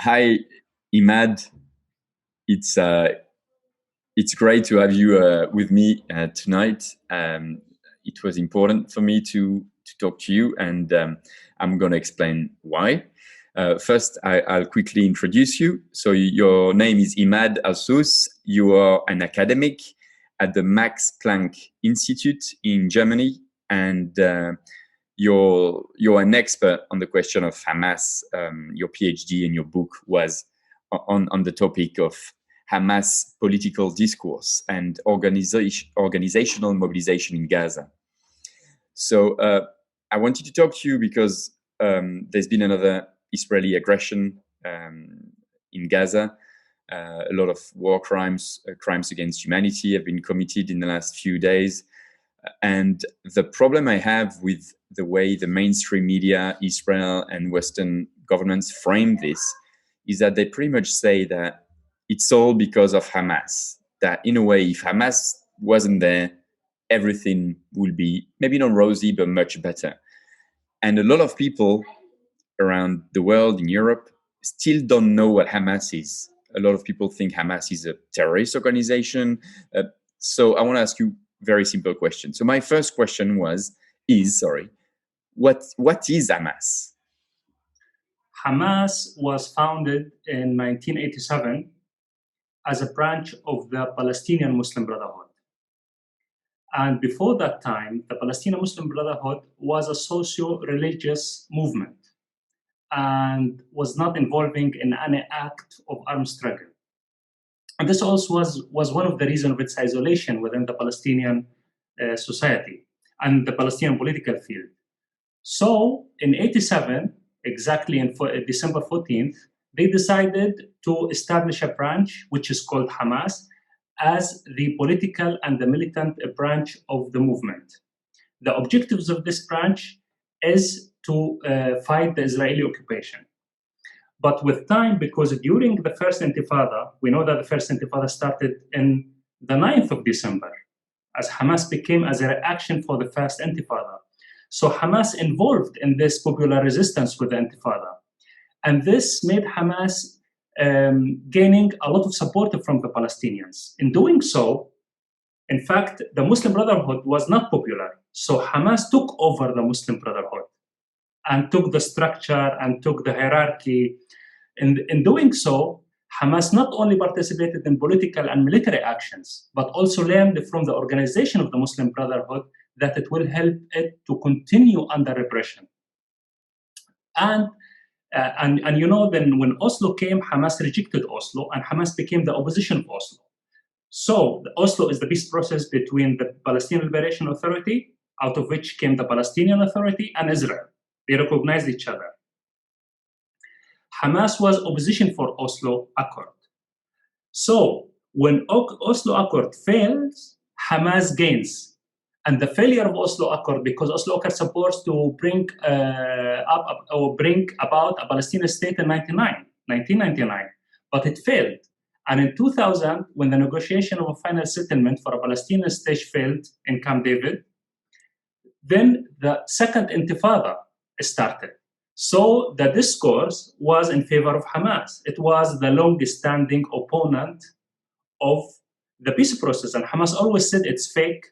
Hi, Imad. It's it's great to have you with me tonight. It was important for me to talk to you, and I'm going to explain why. First, I'll quickly introduce you. So your name is Imad Alsoos. You are an academic at the Max Planck Institute in Germany, and you're an expert on the question of Hamas. Your PhD and your book was on the topic of Hamas political discourse and organizational mobilization in Gaza. So I wanted to talk to you because there's been another Israeli aggression in Gaza. A lot of war crimes, crimes against humanity have been committed in the last few days. And the problem I have with the way the mainstream media, Israel and Western governments frame this is that they pretty much say that it's all because of Hamas. That in a way, if Hamas wasn't there, everything would be maybe not rosy, but much better. And a lot of people around the world in Europe still don't know what Hamas is. A lot of people think Hamas is a terrorist organization. So I want to ask you a very simple question. So my first question what is Hamas? Hamas was founded in 1987 as a branch of the Palestinian Muslim Brotherhood. And before that time, the Palestinian Muslim Brotherhood was a socio-religious movement and was not involving in any act of armed struggle. And this also was one of the reasons of its isolation within the Palestinian society and the Palestinian political field. So in 87, exactly in December 14th, they decided to establish a branch which is called Hamas as the political and the militant branch of the movement. The objectives of this branch is to fight the Israeli occupation. But with time, because during the first Intifada, we know that the first Intifada started in the 9th of December, as Hamas became as a reaction for the first Intifada. So Hamas involved in this popular resistance with the Intifada. And this made Hamas gaining a lot of support from the Palestinians. In doing so, in fact, the Muslim Brotherhood was not popular. So Hamas took over the Muslim Brotherhood and took the structure and took the hierarchy. In doing so, Hamas not only participated in political and military actions, but also learned from the organization of the Muslim Brotherhood that it will help it to continue under repression. And you know, then when Oslo came, Hamas rejected Oslo, and Hamas became the opposition of Oslo. So Oslo is the peace process between the Palestinian Liberation Authority, out of which came the Palestinian Authority, and Israel. They recognized each other. Hamas was opposition for Oslo Accord. So when Oslo Accord fails, Hamas gains. And the failure of Oslo Accord, because Oslo Accord supposed to bring about a Palestinian state in 1999, but it failed. And in 2000, when the negotiation of a final settlement for a Palestinian state failed in Camp David, then the second Intifada started. So the discourse was in favor of Hamas. It was the long-standing opponent of the peace process. And Hamas always said it's fake.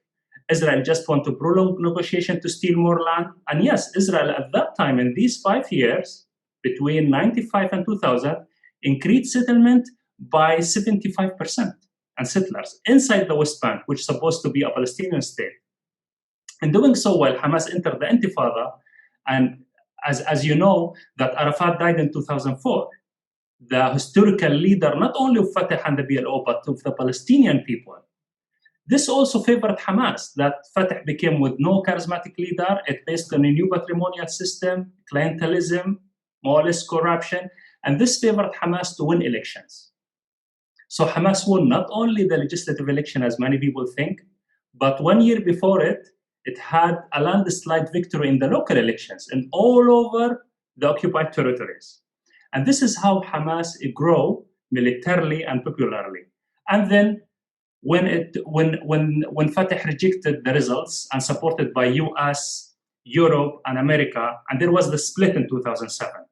Israel just want to prolong negotiation to steal more land. And yes, Israel at that time, in these 5 years, between 95 and 2000, increased settlement by 75% and settlers inside the West Bank, which is supposed to be a Palestinian state. In doing so, while Hamas entered the Intifada, and as you know, that Arafat died in 2004, the historical leader, not only of Fatah and the PLO, but of the Palestinian people. This also favored Hamas, that Fatah became with no charismatic leader. It based on a new patrimonial system, clientelism, more or less corruption, and this favored Hamas to win elections. So Hamas won not only the legislative election, as many people think, but 1 year before it, it had a landslide victory in the local elections and all over the occupied territories. And this is how Hamas grew militarily and popularly. And then when Fatah rejected the results and supported by US, Europe, and America, and there was the split in 2007,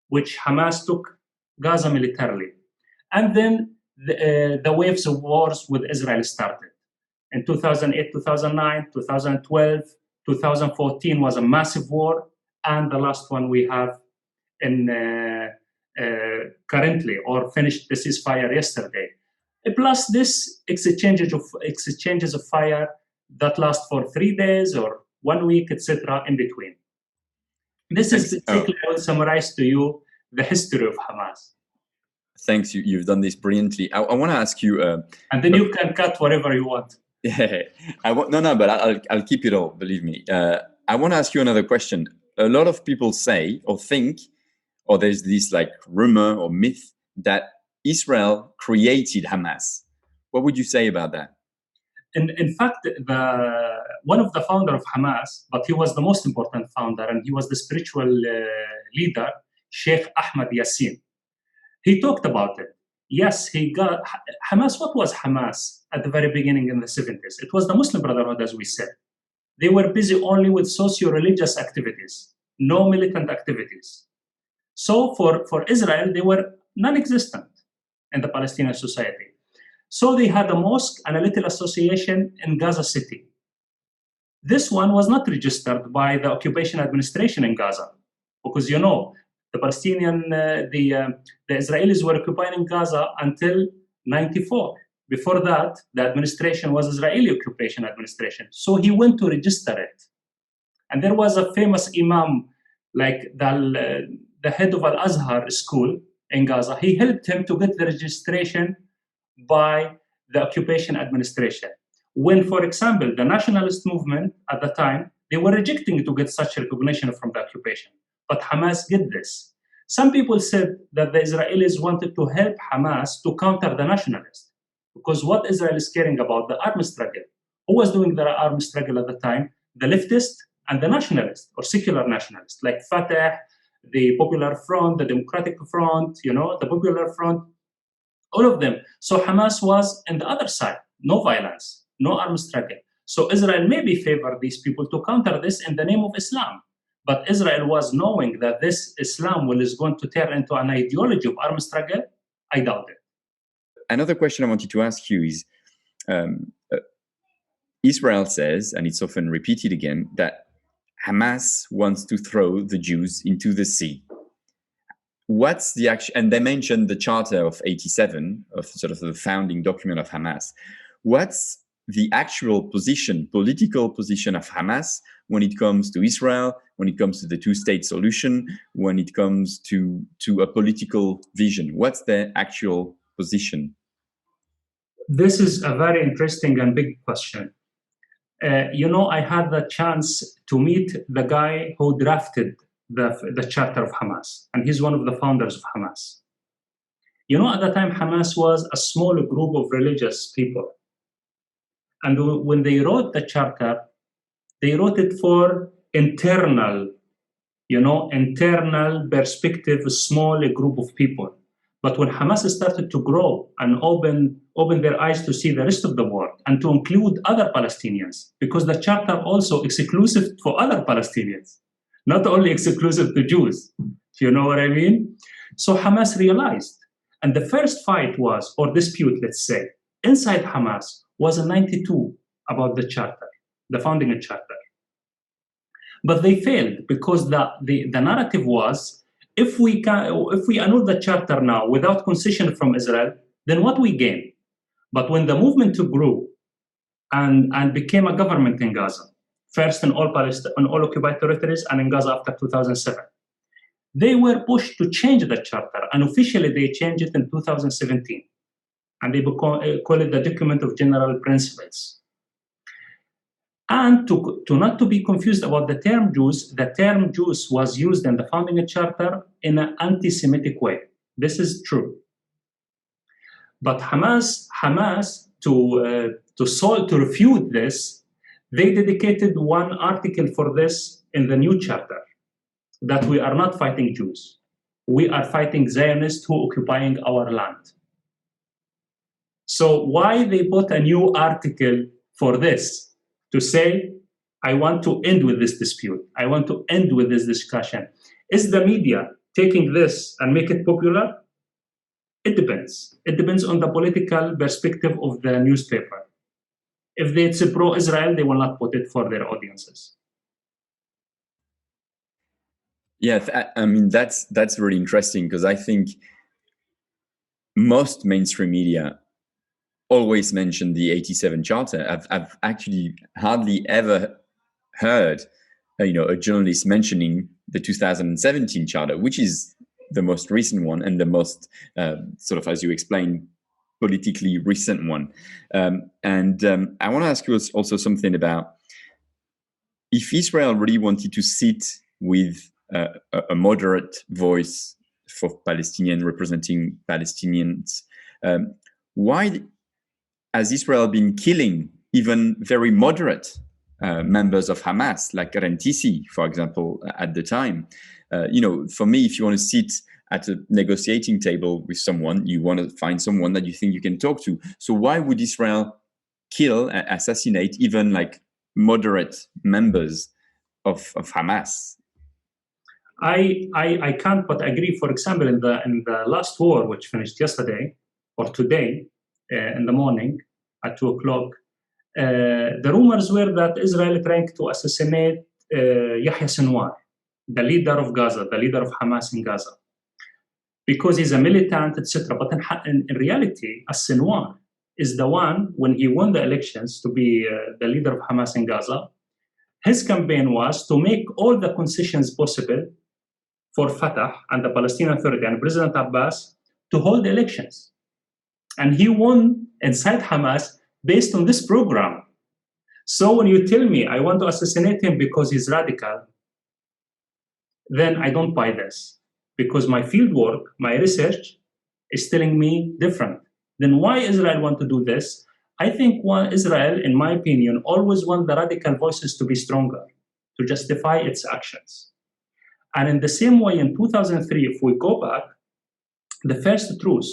which Hamas took Gaza militarily. And then the waves of wars with Israel started. In 2008, 2009, 2012, 2014 was a massive war. And the last one we have in currently, or finished the ceasefire yesterday. Plus this exchanges of fire that last for 3 days or 1 week, etc. in between. This is basically, I will summarize to you the history of Hamas. Thanks, you've done this brilliantly. I want to ask you, and then you can cut whatever you want. Yeah, but I'll keep it all. Believe me. I want to ask you another question. A lot of people say or think, or there's this like rumor or myth that Israel created Hamas. What would you say about that? In fact, one of the founder of Hamas, but he was the most important founder, and he was the spiritual leader, Sheikh Ahmad Yassin. He talked about it. Yes, he got Hamas. What was Hamas at the very beginning in the 70s? It was the Muslim Brotherhood, as we said. They were busy only with socio-religious activities, no militant activities. So for Israel, they were non-existent in the Palestinian society. So they had a mosque and a little association in Gaza City. This one was not registered by the occupation administration in Gaza, because the Palestinian, the Israelis were occupying Gaza until '94. Before that, the administration was Israeli occupation administration. So he went to register it. And there was a famous imam, like the head of Al-Azhar school in Gaza. He helped him to get the registration by the occupation administration. When, for example, the nationalist movement at the time, they were rejecting to get such recognition from the occupation. But Hamas did this. Some people said that the Israelis wanted to help Hamas to counter the nationalists, because what Israel is caring about, the armed struggle. Who was doing the armed struggle at the time? The leftist and the nationalists, or secular nationalists, like Fatah, the Popular Front, the Democratic Front, the Popular Front, all of them. So Hamas was on the other side, no violence, no armed struggle. So Israel maybe favored these people to counter this in the name of Islam. But Israel was knowing that this Islam is going to turn into an ideology of armed struggle. I doubt it. Another question I wanted to ask you is, Israel says, and it's often repeated again, that Hamas wants to throw the Jews into the sea. What's the action? And they mentioned the Charter of '87, of sort of the founding document of Hamas. What's the actual position, political position of Hamas when it comes to Israel, when it comes to the two-state solution, when it comes to a political vision? What's their actual position? This is a very interesting and big question. I had the chance to meet the guy who drafted the charter of Hamas, and he's one of the founders of Hamas. At the time, Hamas was a small group of religious people. And when they wrote the charter, they wrote it for internal perspective, a small group of people. But when Hamas started to grow and open their eyes to see the rest of the world and to include other Palestinians, because the charter also exclusive for other Palestinians, not only exclusive to Jews. You know what I mean? So Hamas realized, and the first fight was, or dispute, let's say, inside Hamas was in '92 about the charter, the founding charter. But they failed because the narrative was, if we annul the charter now without concession from Israel, then what we gain? But when the movement grew and became a government in Gaza, first in all occupied territories and in Gaza after 2007, they were pushed to change the charter, and officially they changed it in 2017, and they call it the Document of General Principles. And to not to be confused about the term Jews was used in the founding charter in an anti-Semitic way. This is true. But Hamas to refute this, they dedicated one article for this in the new charter, that we are not fighting Jews. We are fighting Zionists who are occupying our land. So why they put a new article for this? To say, I want to end with this dispute. I want to end with this discussion. Is the media taking this and make it popular? It depends. It depends on the political perspective of the newspaper. If it's pro-Israel, they will not put it for their audiences. Yeah, I mean, that's really interesting, because I think most mainstream media always mention the 87 Charter. I've actually hardly ever heard a journalist mentioning the 2017 Charter, which is the most recent one and the most sort of, as you explained, politically recent one. And I want to ask you also something about if Israel really wanted to sit with a moderate voice for Palestinians, representing Palestinians, why has Israel been killing even very moderate members of Hamas, like Rentisi, for example, at the time? For me, if you want to sit at a negotiating table with someone, you want to find someone that you think you can talk to. So why would Israel kill, assassinate even like moderate members of Hamas? I can't but agree. For example, in the last war, which finished yesterday or today in the morning at 2:00, the rumors were that Israel trying to assassinate Yahya Sinwar, the leader of Gaza, the leader of Hamas in Gaza, because he's a militant, etc. But in reality, Sinwar is the one, when he won the elections to be the leader of Hamas in Gaza, his campaign was to make all the concessions possible for Fatah and the Palestinian Authority and President Abbas to hold elections. And he won inside Hamas based on this program. So when you tell me I want to assassinate him because he's radical, then I don't buy this, because my field work, my research is telling me different. Then why Israel want to do this? I think Israel, in my opinion, always want the radical voices to be stronger, to justify its actions. And in the same way, in 2003, if we go back, the first truce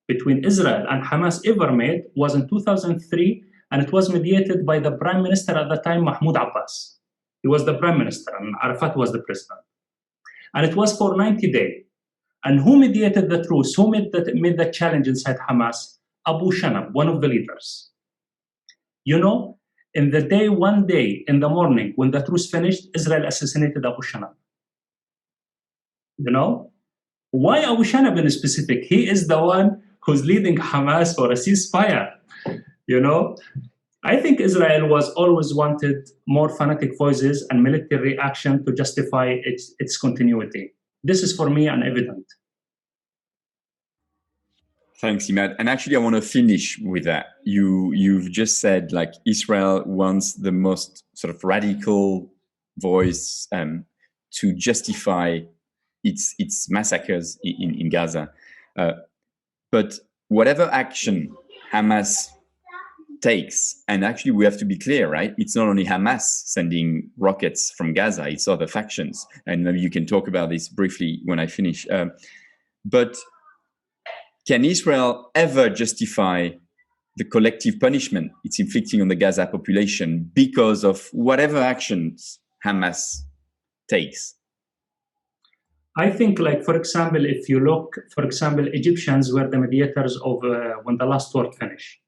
between Israel and Hamas ever made was in 2003, and it was mediated by the Prime Minister at the time, Mahmoud Abbas. He was the Prime Minister, and Arafat was the President. And it was for 90 days. And who mediated the truce? Who made the challenge inside Hamas? Abu Shanab, one of the leaders. In the day, one day in the morning, when the truce finished, Israel assassinated Abu Shanab. Why Abu Shanab in specific? He is the one who's leading Hamas for a ceasefire. I think Israel was always wanted more fanatic voices and military action to justify its continuity. This is for me an evident. Thanks, Imad. And actually, I want to finish with that. You've just said like Israel wants the most sort of radical voice to justify its massacres in Gaza. But whatever action Hamas takes, and actually we have to be clear, right? It's not only Hamas sending rockets from Gaza, it's other factions. And maybe you can talk about this briefly when I finish. But can Israel ever justify the collective punishment it's inflicting on the Gaza population because of whatever actions Hamas takes? I think, like, for example, if you look, for example, Egyptians were the mediators of when the last war finished.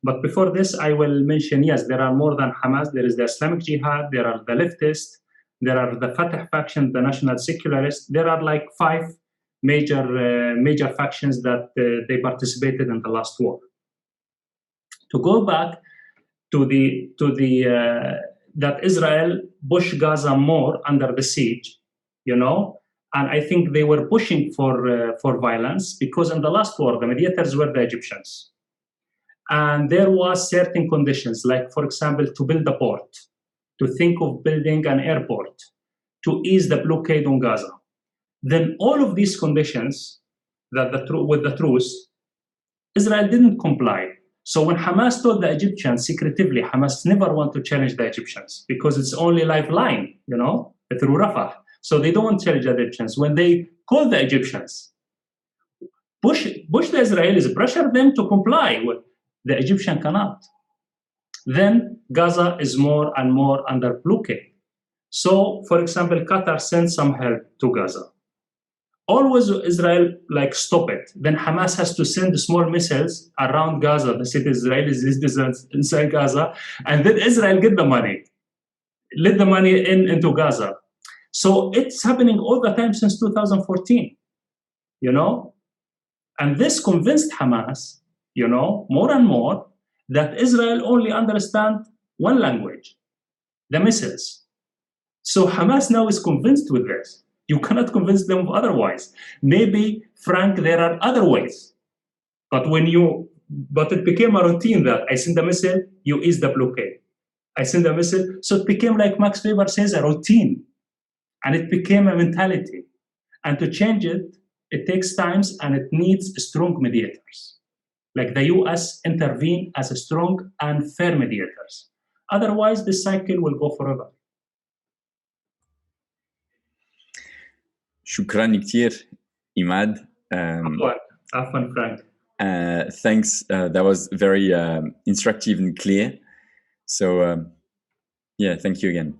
But before this, I will mention, yes, there are more than Hamas. There is the Islamic Jihad, there are the leftists, there are the Fatah faction, the national secularists. There are like 5 major factions that they participated in the last war. To go back to that Israel pushed Gaza more under the siege, and I think they were pushing for violence because in the last war, the mediators were the Egyptians. And there was certain conditions, like, for example, to build a port, to think of building an airport, to ease the blockade on Gaza. Then all of these conditions with the truce, Israel didn't comply. So when Hamas told the Egyptians secretively, Hamas never want to challenge the Egyptians because it's only lifeline, through Rafah. So they don't challenge the Egyptians. When they call the Egyptians, push the Israelis, pressure them to comply with the Egyptian cannot. Then Gaza is more and more under blockade. So, for example, Qatar sent some help to Gaza. always Israel like stop it. Then Hamas has to send small missiles around Gaza, the city Israelis inside Gaza, and then Israel get the money, let the money into Gaza. So it's happening all the time since 2014, you know? And this convinced Hamas, you know, more and more that Israel only understands one language, the missiles. So Hamas now is convinced with this. You cannot convince them otherwise. Maybe, Frank, there are other ways. But it became a routine that I send a missile, you ease the blockade. I send a missile. So it became, like Max Weber says, a routine. And it became a mentality. And to change it, it takes time and it needs strong mediators. Like the US intervene as a strong and fair mediators. Otherwise, this cycle will go forever. شكرا كتير Imad. عفوا Frank. Thanks. That was very instructive and clear. So yeah, thank you again.